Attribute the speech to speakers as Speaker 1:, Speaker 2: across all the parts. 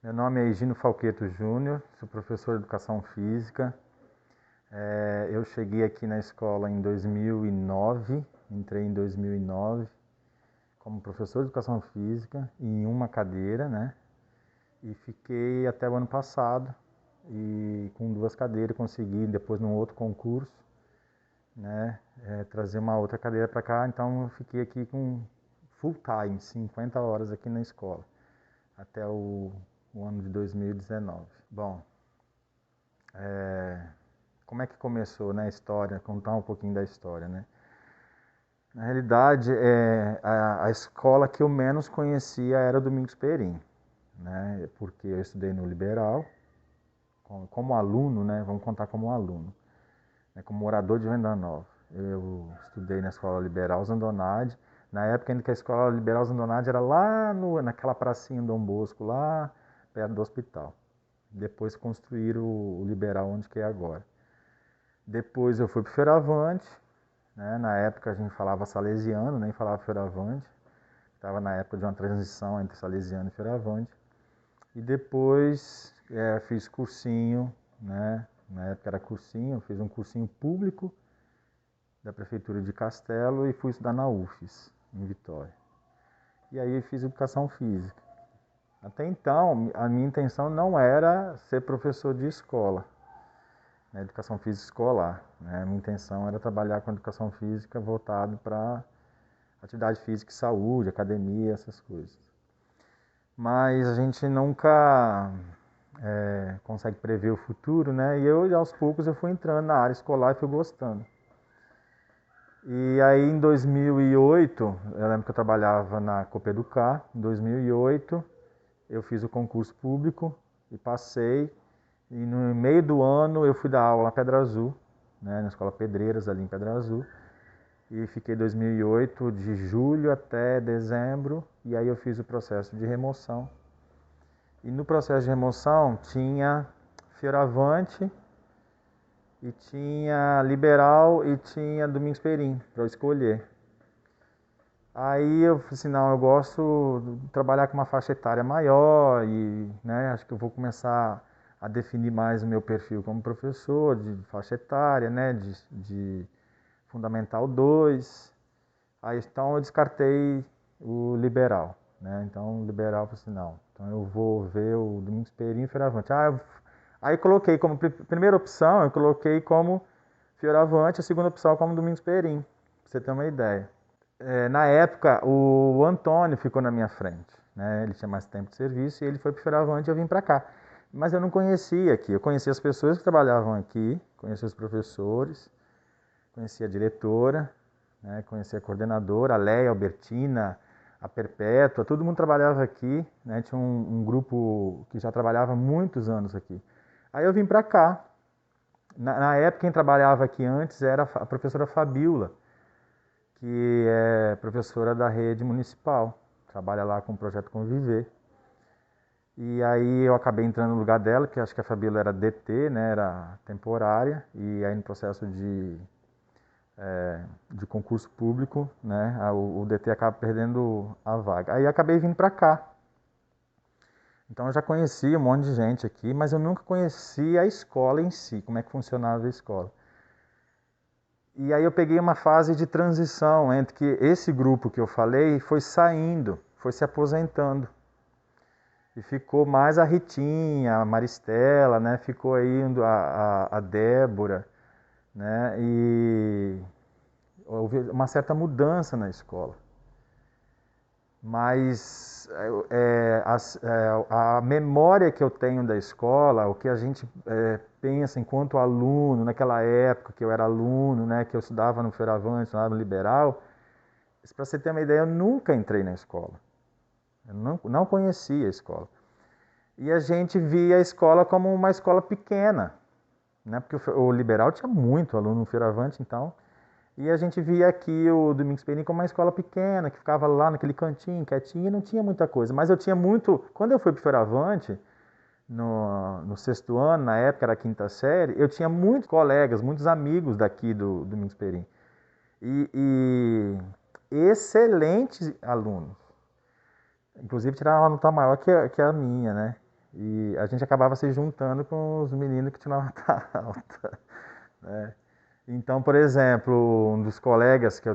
Speaker 1: Meu nome é Higino Falqueto Júnior, sou professor de Educação Física. Eu cheguei aqui na escola em 2009, entrei em 2009 como professor de Educação Física em uma cadeira, né? E fiquei até o ano passado e com duas cadeiras consegui depois num outro concurso, né? Trazer uma outra cadeira para cá, então eu fiquei aqui com full time, 50 horas aqui na escola, até o ano de 2019. Bom, como é que começou, né, a história, contar um pouquinho da história, né? Na realidade, a escola que eu menos conhecia era o Domingos Perim, né? Porque eu estudei no Liberal, como aluno, né? Vamos contar como aluno, né? Como morador de Venda Nova. Eu estudei na Escola Liberal Zandonade, na época ainda que a Escola Liberal Zandonade era lá naquela pracinha Dom Bosco, lá perto do hospital. Depois construíram o Liberal onde que é agora. Depois eu fui para o Fioravante, né? Na época a gente falava salesiano, nem falava Fioravante. Estava na época de uma transição entre salesiano e Fioravante. E depois fiz cursinho, né? Na época era cursinho, fiz um cursinho público da Prefeitura de Castelo e fui estudar na UFES, em Vitória. E aí eu fiz Educação Física. Até então, a minha intenção não era ser professor de escola, né, educação física escolar. Né? A minha intenção era trabalhar com educação física voltado para atividade física e saúde, academia, essas coisas. Mas a gente nunca consegue prever o futuro, né? E eu, aos poucos, eu fui entrando na área escolar e fui gostando. E aí, em 2008, eu lembro que eu trabalhava na Copeducar. Em 2008, eu fiz o concurso público e passei. E no meio do ano eu fui dar aula na Pedra Azul, né, na Escola Pedreiras, ali em Pedra Azul. E fiquei 2008 de julho até dezembro, e aí eu fiz o processo de remoção. E no processo de remoção tinha Fioravante, e tinha Liberal e tinha Domingos Perim para eu escolher. Aí eu falei assim, não, eu gosto de trabalhar com uma faixa etária maior e, né, acho que eu vou começar a definir mais o meu perfil como professor de faixa etária, né, de Fundamental 2. Aí então eu descartei o Liberal, né? Então o Liberal falou assim, não, então eu vou ver o Domingos Perim e Fioravante. Aí coloquei como primeira opção, eu coloquei como Fioravante, a segunda opção como Domingos Perim, pra você ter uma ideia. Na época, o Antônio ficou na minha frente, né? Ele tinha mais tempo de serviço e ele foi para o Fioravante e eu vim para cá. Mas eu não conhecia aqui, eu conhecia as pessoas que trabalhavam aqui, conhecia os professores, conhecia a diretora, né? Conhecia a coordenadora, a Leia, a Albertina, a Perpétua, todo mundo trabalhava aqui, né? Tinha um grupo que já trabalhava há muitos anos aqui. Aí eu vim para cá. Na época, quem trabalhava aqui antes era a professora Fabiola, que é professora da rede municipal, trabalha lá com o projeto Conviver. E aí eu acabei entrando no lugar dela, que acho que a Fabíola era DT, né, era temporária, e aí no processo de concurso público, né, o DT acaba perdendo a vaga. Aí acabei vindo para cá. Então eu já conhecia um monte de gente aqui, mas eu nunca conhecia a escola em si, como é que funcionava a escola. E aí eu peguei uma fase de transição entre que esse grupo que eu falei foi saindo, foi se aposentando. E ficou mais a Ritinha, a Maristela, né? Ficou aí a Débora, né? E houve uma certa mudança na escola. Mas a memória que eu tenho da escola, o que a gente pensa enquanto aluno, naquela época que eu era aluno, né, que eu estudava no Fioravante, estudava no Liberal, para você ter uma ideia, eu nunca entrei na escola. Eu não conhecia a escola. E a gente via a escola como uma escola pequena, né, porque o Liberal tinha muito aluno no Fioravante, então. E a gente via aqui o Domingos Perim como uma escola pequena, que ficava lá naquele cantinho, quietinho, e não tinha muita coisa. Mas eu tinha muito... Quando eu fui para o Fioravante, no sexto ano, na época era a quinta série, eu tinha muitos colegas, muitos amigos daqui do Domingos Perim. E excelentes alunos. Inclusive tiraram uma nota maior que a minha, né? E a gente acabava se juntando com os meninos que tinham nota alta, né? Então, por exemplo, um dos colegas que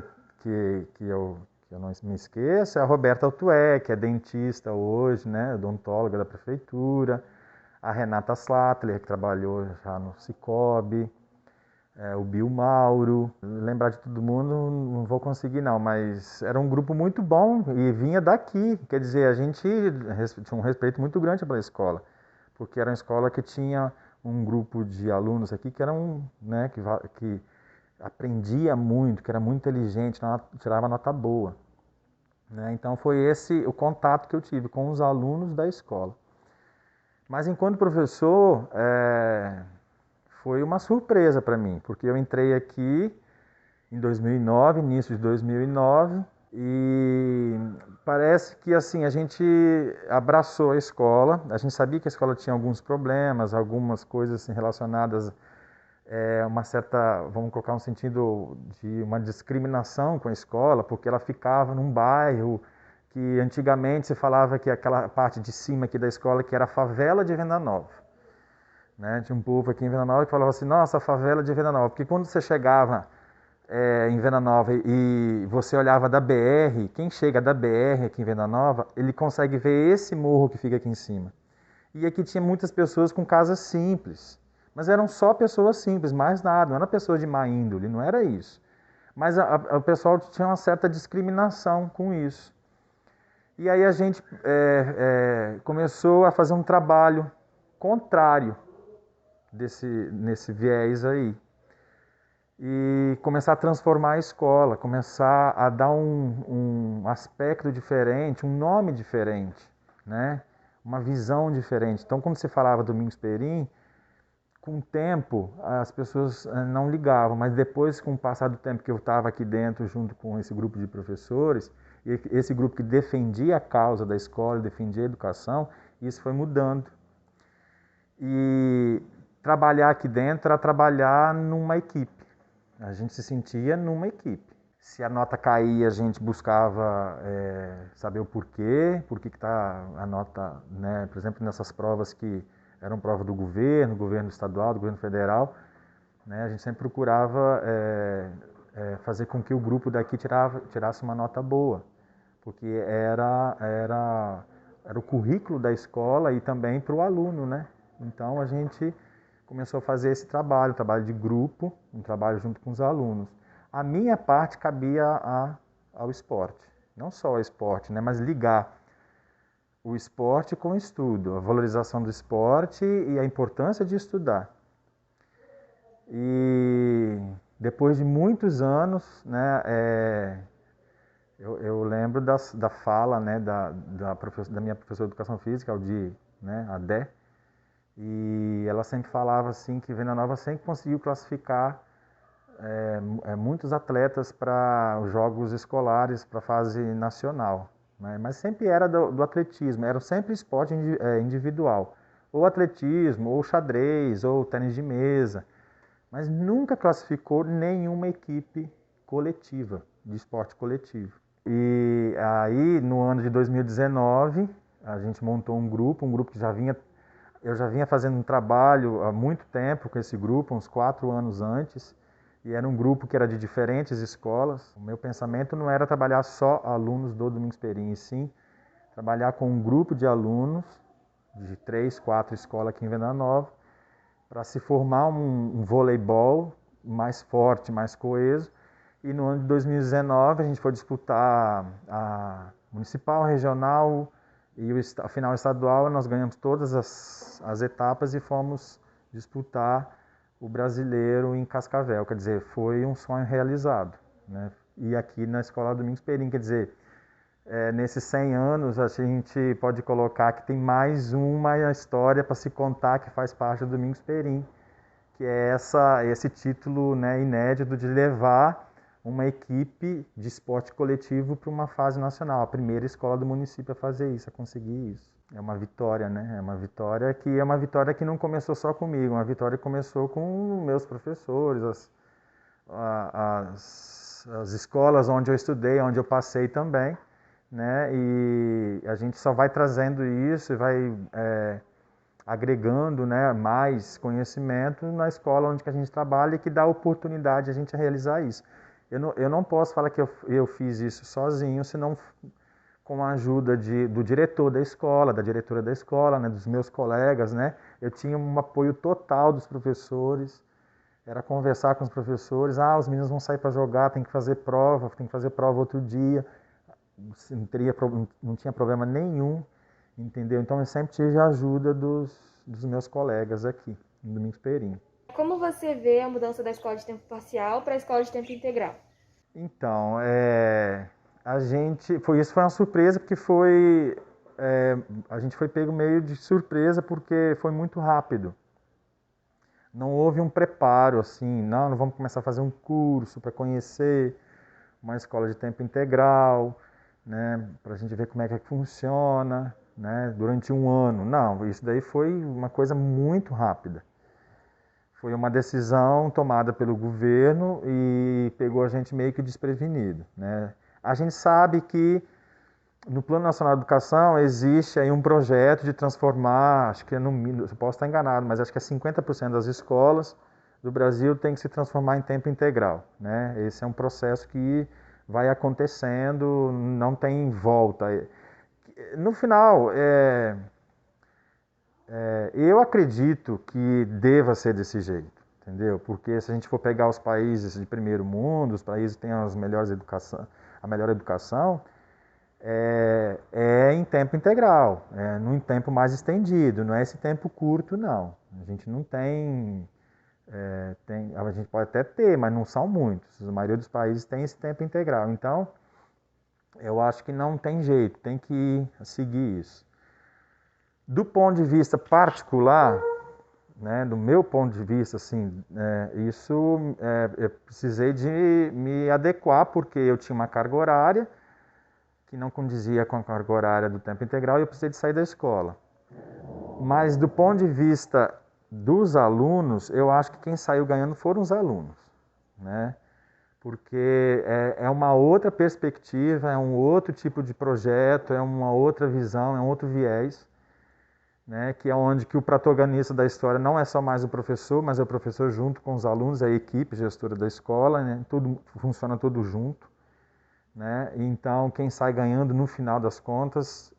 Speaker 1: eu não me esqueço é a Roberta Altué, que é dentista hoje, né, odontóloga da prefeitura, a Renata Slattler, que trabalhou já no Cicobi, o Bill Mauro. Lembrar de todo mundo não vou conseguir não, mas era um grupo muito bom e vinha daqui. Quer dizer, a gente tinha um respeito muito grande pela escola, porque era uma escola que tinha um grupo de alunos aqui que eram, né, que aprendia muito, que era muito inteligente, tirava nota boa, né? Então foi esse o contato que eu tive com os alunos da escola. Mas enquanto professor, foi uma surpresa para mim, porque eu entrei aqui em 2009, início de 2009, e parece que assim a gente abraçou a escola. A gente sabia que a escola tinha alguns problemas, algumas coisas assim, relacionadas uma certa, vamos colocar um sentido de uma discriminação com a escola, porque ela ficava num bairro que antigamente se falava que aquela parte de cima aqui da escola que era a favela de Venda Nova, né? Tinha um povo aqui em Venda Nova que falava assim, nossa, a favela de Venda Nova, porque quando você chegava em Venda Nova e você olhava da BR, quem chega da BR aqui em Venda Nova, ele consegue ver esse morro que fica aqui em cima. E aqui tinha muitas pessoas com casas simples, mas eram só pessoas simples, mais nada, não era pessoas de má índole, não era isso. Mas o pessoal tinha uma certa discriminação com isso. E aí a gente começou a fazer um trabalho contrário nesse viés aí. E começar a transformar a escola, começar a dar um aspecto diferente, um nome diferente, né? Uma visão diferente. Então, quando você falava Domingos Perim, com o tempo as pessoas não ligavam, mas depois, com o passar do tempo que eu estava aqui dentro, junto com esse grupo de professores, e esse grupo que defendia a causa da escola, defendia a educação, isso foi mudando. E trabalhar aqui dentro era trabalhar numa equipe. A gente se sentia numa equipe. Se a nota caía, a gente buscava saber o porquê, por que está a nota, né? Por exemplo, nessas provas que eram prova do governo estadual, do governo federal, né? A gente sempre procurava fazer com que o grupo daqui tirasse uma nota boa, porque era o currículo da escola e também para o aluno, né? Então a gente começou a fazer esse trabalho, um trabalho de grupo, um trabalho junto com os alunos. A minha parte cabia ao esporte, não só ao esporte, né, mas ligar o esporte com o estudo, a valorização do esporte e a importância de estudar. E depois de muitos anos, né, eu lembro da fala, né, da minha professora de educação física, né, a Dé, e ela sempre falava assim que Venda Nova sempre conseguiu classificar muitos atletas para os jogos escolares, para a fase nacional, né? Mas sempre era do atletismo, era sempre esporte individual, ou atletismo, ou xadrez, ou tênis de mesa, mas nunca classificou nenhuma equipe coletiva, de esporte coletivo. E aí, no ano de 2019, a gente montou um grupo que eu já vinha fazendo um trabalho há muito tempo com esse grupo, uns 4 anos antes, e era um grupo que era de diferentes escolas. O meu pensamento não era trabalhar só alunos do Domingos Perim, e sim trabalhar com um grupo de alunos de 3, 4 escolas aqui em Venda Nova, para se formar um voleibol mais forte, mais coeso. E no ano de 2019 a gente foi disputar a municipal, regional e a final estadual. Nós ganhamos todas as etapas e fomos disputar o brasileiro em Cascavel. Quer dizer, foi um sonho realizado, né? E aqui na Escola Domingos Perim, quer dizer, nesses 100 anos a gente pode colocar que tem mais uma história para se contar que faz parte do Domingos Perim, que é esse título, né, inédito de levar uma equipe de esporte coletivo para uma fase nacional. A primeira escola do município a fazer isso, a conseguir isso. É uma vitória, né? É uma vitória que não começou só comigo, uma vitória que começou com meus professores, as escolas onde eu estudei, onde eu passei também, né? E a gente só vai trazendo isso e vai agregando, né, mais conhecimento na escola onde que a gente trabalha e que dá oportunidade a gente a realizar isso. Eu não posso falar que eu fiz isso sozinho, senão com a ajuda do diretor da escola, da diretora da escola, né, dos meus colegas, né? Eu tinha um apoio total dos professores, era conversar com os professores, os meninos vão sair para jogar, tem que fazer prova outro dia, não tinha problema nenhum, entendeu? Então eu sempre tive a ajuda dos meus colegas aqui, no Domingos Perim.
Speaker 2: Como você vê a mudança da escola de tempo parcial para a escola de tempo integral?
Speaker 1: Então, isso foi uma surpresa, porque a gente foi pego meio de surpresa, porque foi muito rápido. Não houve um preparo, assim, não vamos começar a fazer um curso para conhecer uma escola de tempo integral, né, para a gente ver como é que funciona, né, durante um ano. Não, isso daí foi uma coisa muito rápida. Foi uma decisão tomada pelo governo e pegou a gente meio que desprevenido, né? A gente sabe que no Plano Nacional de Educação existe aí um projeto de transformar, acho que eu posso estar enganado, mas acho que é 50% das escolas do Brasil tem que se transformar em tempo integral, né? Esse é um processo que vai acontecendo, não tem volta. No final, eu acredito que deva ser desse jeito, entendeu? Porque se a gente for pegar os países de primeiro mundo, os países que têm a melhor educação, em tempo integral, num tempo mais estendido, não é esse tempo curto, não. A gente não a gente pode até ter, mas não são muitos. A maioria dos países tem esse tempo integral. Então, eu acho que não tem jeito, tem que seguir isso. Do ponto de vista particular, né, do meu ponto de vista, assim, eu precisei de me adequar, porque eu tinha uma carga horária que não condizia com a carga horária do tempo integral e eu precisei de sair da escola. Mas do ponto de vista dos alunos, eu acho que quem saiu ganhando foram os alunos, né? Porque é uma outra perspectiva, é um outro tipo de projeto, é uma outra visão, é um outro viés, né? Que é onde que o protagonista da história não é só mais o professor, mas é o professor junto com os alunos, a equipe gestora da escola, né? Tudo funciona tudo junto. Né? Então, quem sai ganhando no final das contas,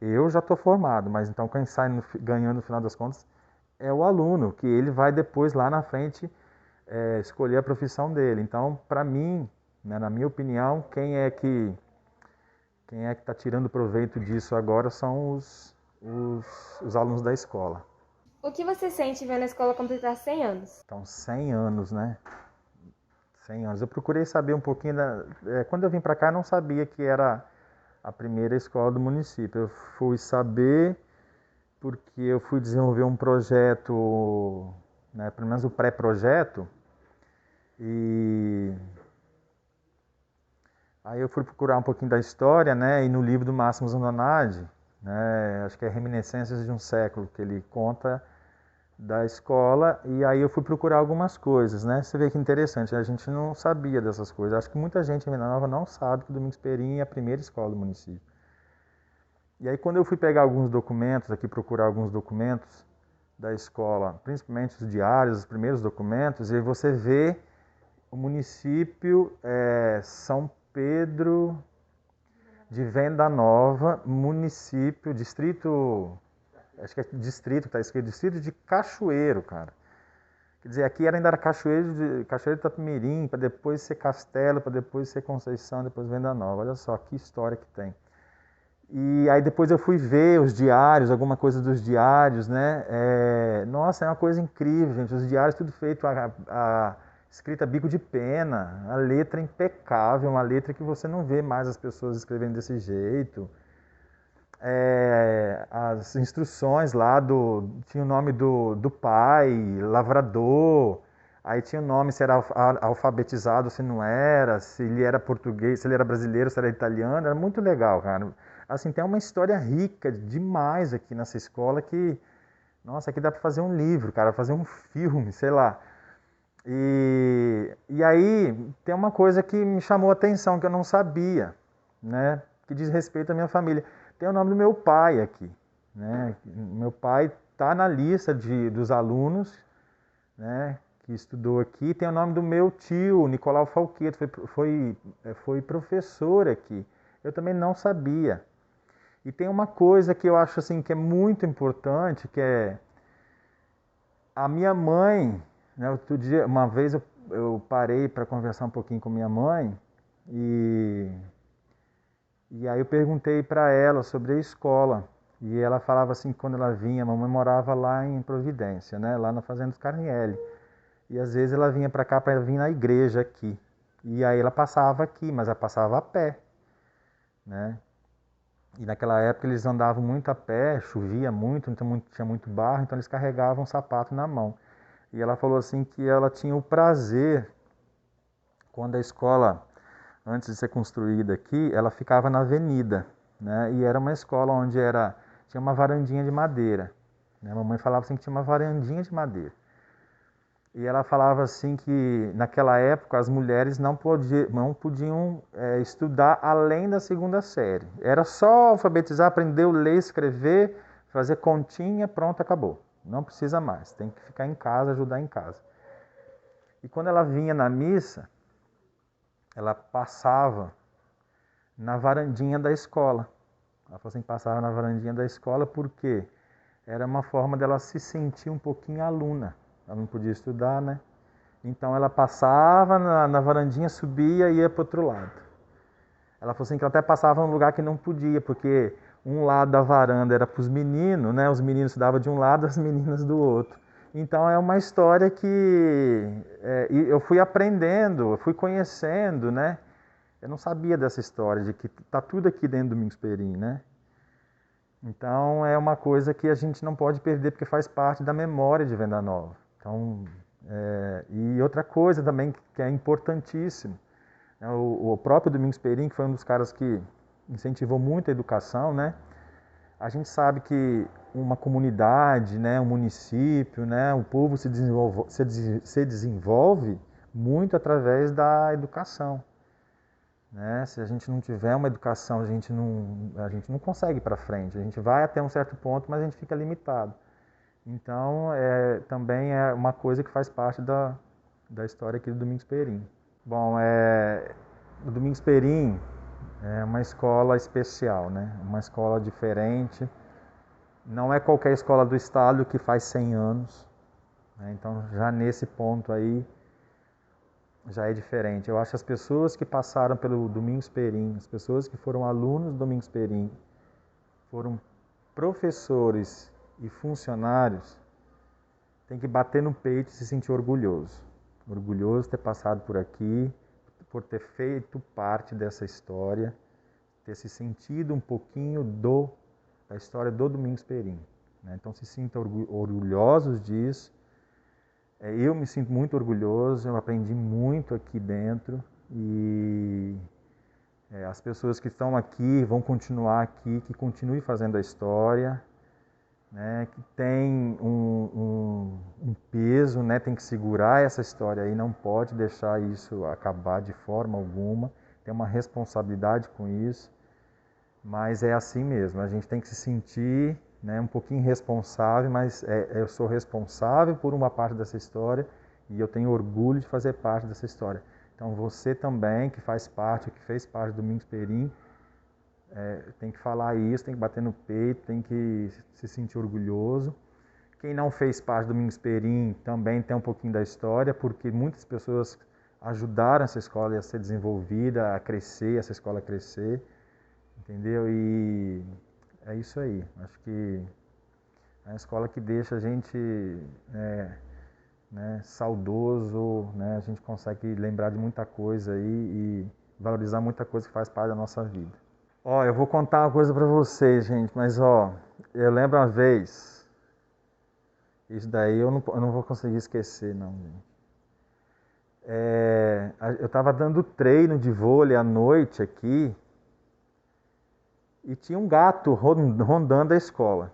Speaker 1: eu já estou formado, mas então quem sai ganhando no final das contas é o aluno, que ele vai depois lá na frente escolher a profissão dele. Então, para mim, né, na minha opinião, quem é que está tirando proveito disso agora são os alunos da escola.
Speaker 2: O que você sente vendo a escola completar 100 anos?
Speaker 1: Então, 100 anos, né? 100 anos. Eu procurei saber um pouquinho quando eu vim para cá, eu não sabia que era a primeira escola do município. Eu fui saber porque eu fui desenvolver um projeto, né, pelo menos o pré-projeto, e aí eu fui procurar um pouquinho da história, né, e no livro do Máximo Zandonade, né, acho que é Reminiscências de um Século, que ele conta da escola, e aí eu fui procurar algumas coisas, né? Você vê que interessante, a gente não sabia dessas coisas. Acho que muita gente em Venda Nova não sabe que o Domingos Perim é a primeira escola do município. E aí quando eu fui pegar alguns documentos, aqui procurar alguns documentos da escola, principalmente os diários, os primeiros documentos, e aí você vê o município São Pedro de Venda Nova, município, distrito, acho que é distrito, está escrito distrito de Cachoeiro, cara. Quer dizer, aqui ainda era Cachoeiro de Itapemirim, para depois ser Castelo, para depois ser Conceição, depois Venda Nova. Olha só que história que tem. E aí depois eu fui ver os diários, alguma coisa dos diários, né? Nossa, é uma coisa incrível, gente. Os diários tudo feito, a escrita bico de pena, a letra impecável, uma letra que você não vê mais as pessoas escrevendo desse jeito. As instruções lá tinha o nome do pai, lavrador, aí tinha o nome se era alfabetizado, se não era, se ele era português, se ele era brasileiro, se era italiano, era muito legal, cara. Assim, tem uma história rica demais aqui nessa escola que, nossa, aqui dá para fazer um livro, cara, fazer um filme, sei lá. E aí tem uma coisa que me chamou a atenção, que eu não sabia, né, que diz respeito à minha família. Tem o nome do meu pai aqui, né? Meu pai está na lista dos alunos, né, que estudou aqui. Tem o nome do meu tio, Nicolau Falqueto, foi professor aqui. Eu também não sabia. E tem uma coisa que eu acho assim que é muito importante, que é a minha mãe, né, outro dia, uma vez eu parei para conversar um pouquinho com minha mãe e aí eu perguntei para ela sobre a escola. E ela falava assim que quando ela vinha, a mamãe morava lá em Providência, né, lá na Fazenda dos Carnielli. E às vezes ela vinha para cá para vir na igreja aqui. E aí ela passava aqui, mas ela passava a pé, né? E naquela época eles andavam muito a pé, chovia muito, então tinha muito barro, então eles carregavam o sapato na mão. E ela falou assim que ela tinha o prazer, quando a escola, antes de ser construída aqui, ela ficava na avenida, né? E era uma escola onde tinha uma varandinha de madeira, né? A mamãe falava assim que tinha uma varandinha de madeira. E ela falava assim que naquela época as mulheres não podiam estudar além da segunda série. Era só alfabetizar, aprender a ler, escrever, fazer continha, pronto, acabou. Não precisa mais, tem que ficar em casa, ajudar em casa. E quando ela vinha na missa, ela passava na varandinha da escola. Ela falou assim, passava na varandinha da escola porque era uma forma dela se sentir um pouquinho aluna. Ela não podia estudar, né? Então ela passava na varandinha, subia e ia para o outro lado. Ela falou assim que ela até passava num lugar que não podia, porque um lado da varanda era para os meninos, né? Os meninos estudavam de um lado, as meninas do outro. Então é uma história que eu fui aprendendo, eu fui conhecendo, né? Eu não sabia dessa história, de que tá tudo aqui dentro do Domingos Perim, né? Então é uma coisa que a gente não pode perder, porque faz parte da memória de Venda Nova. Então, e outra coisa também que é importantíssimo, né? O próprio Domingos Perim, que foi um dos caras que incentivou muito a educação, né? A gente sabe que uma comunidade, né, um município, né, o povo se desenvolve muito através da educação, né? Se a gente não tiver uma educação, a gente não consegue ir para frente. A gente vai até um certo ponto, mas a gente fica limitado. Então, também é uma coisa que faz parte da história aqui do Domingos Perim. Bom, o Domingos Perim é uma escola especial, né? Uma escola diferente. Não é qualquer escola do estado que faz 100 anos, né? Então, já nesse ponto aí, já é diferente. Eu acho que as pessoas que passaram pelo Domingos Perim, as pessoas que foram alunos do Domingos Perim, foram professores e funcionários, tem que bater no peito e se sentir orgulhoso. Orgulhoso de ter passado por aqui, por ter feito parte dessa história, ter se sentido um pouquinho da história do Domingos Perim, né? Então se sintam orgulhosos disso. Eu me sinto muito orgulhoso, eu aprendi muito aqui dentro e as pessoas que estão aqui vão continuar aqui, que continuem fazendo a história, né, que tem um peso, né, tem que segurar essa história aí, não pode deixar isso acabar de forma alguma, tem uma responsabilidade com isso, mas é assim mesmo, a gente tem que se sentir, né, um pouquinho responsável, mas eu sou responsável por uma parte dessa história e eu tenho orgulho de fazer parte dessa história. Então você também, que faz parte, que fez parte do Domingos Perim, tem que falar isso, tem que bater no peito, tem que se sentir orgulhoso. Quem não fez parte do Domingos Perim também tem um pouquinho da história, porque muitas pessoas ajudaram essa escola a ser desenvolvida, a crescer, essa escola a crescer, entendeu? E é isso aí. Acho que é uma escola que deixa a gente né, saudoso, né? A gente consegue lembrar de muita coisa aí e valorizar muita coisa que faz parte da nossa vida. Ó, eu vou contar uma coisa pra vocês, gente, mas ó, eu lembro uma vez, isso daí eu não vou conseguir esquecer, não, gente. Eu tava dando treino de vôlei à noite aqui e tinha um gato rondando a escola.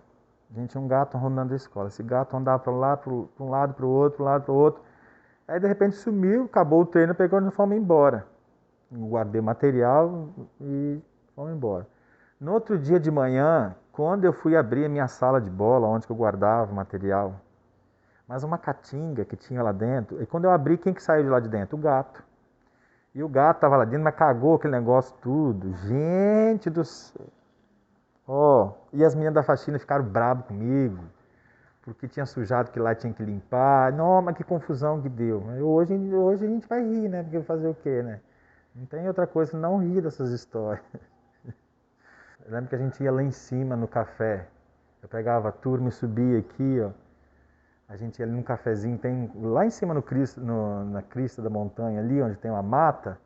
Speaker 1: Gente, tinha um gato rondando a escola. Esse gato andava para lá, para um lado, para o outro, para um lado, para o outro. Aí de repente sumiu, acabou o treino, pegou e fomos embora. Guardei material e fomos embora. No outro dia de manhã, Quando eu fui abrir a minha sala de bola, onde que eu guardava o material, mas uma caatinga que tinha lá dentro, e quando eu abri, quem que saiu de lá de dentro? O gato. E o gato estava lá dentro, mas cagou aquele negócio tudo. Gente do céu. Ó, e as meninas da faxina ficaram bravas comigo, porque tinha sujado que lá tinha que limpar. Não, mas que confusão que deu. Hoje a gente vai rir, né? Porque fazer o quê, né? Não tem outra coisa senão rir dessas histórias. Eu lembro que a gente ia lá em cima no café. Eu pegava a turma e subia aqui, ó. A gente ia ali num cafezinho, tem lá em cima na crista da montanha, ali onde tem uma mata.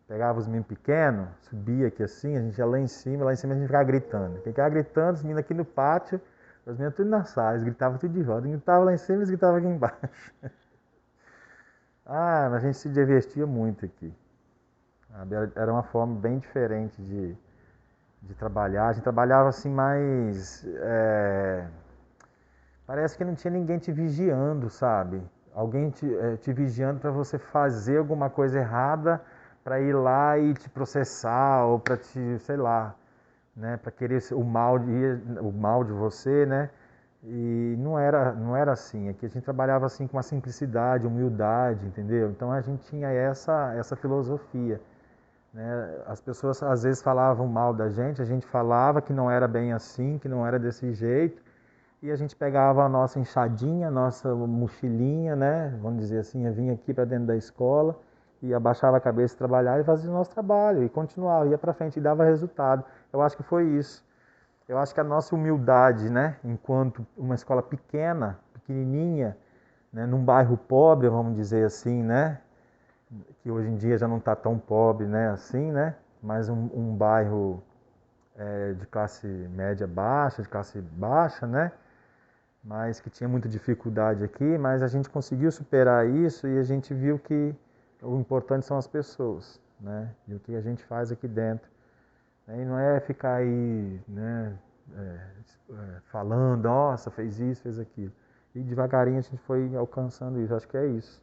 Speaker 1: Pegava os meninos pequenos, subia aqui assim, a gente ia lá em cima a gente ficava gritando. Quem ficava gritando, os meninos aqui no pátio, os meninos tudo na sala, eles gritavam tudo de volta. Gritavam lá em cima, eles gritavam aqui embaixo. Ah, mas a gente se divertia muito aqui. Era uma forma bem diferente de trabalhar. A gente trabalhava assim mais. Parece que não tinha ninguém te vigiando, sabe? Alguém te vigiando para você fazer alguma coisa errada, para ir lá e te processar, ou para te, sei lá, né? Para querer o mal de você, né? E não era assim. Aqui a gente trabalhava assim com uma simplicidade, humildade, entendeu? Então a gente tinha essa filosofia. Né? As pessoas às vezes falavam mal da gente, a gente falava que não era bem assim, que não era desse jeito, e a gente pegava a nossa enxadinha, a nossa mochilinha, né? Vamos dizer assim, eu vinha aqui para dentro da escola e abaixava a cabeça, trabalhar e fazia o nosso trabalho e continuava, ia para frente e dava resultado. Eu acho que foi isso. Eu acho que a nossa humildade, né, enquanto uma escola pequena, pequenininha, né, num bairro pobre, vamos dizer assim, né, que hoje em dia já não está tão pobre, né, assim, né, mas um bairro de classe média baixa, de classe baixa, né, mas que tinha muita dificuldade aqui, mas a gente conseguiu superar isso e a gente viu que o importante são as pessoas, né, e o que a gente faz aqui dentro. E não é ficar aí, né, falando, nossa, fez isso, fez aquilo. E devagarinho a gente foi alcançando isso, acho que é isso.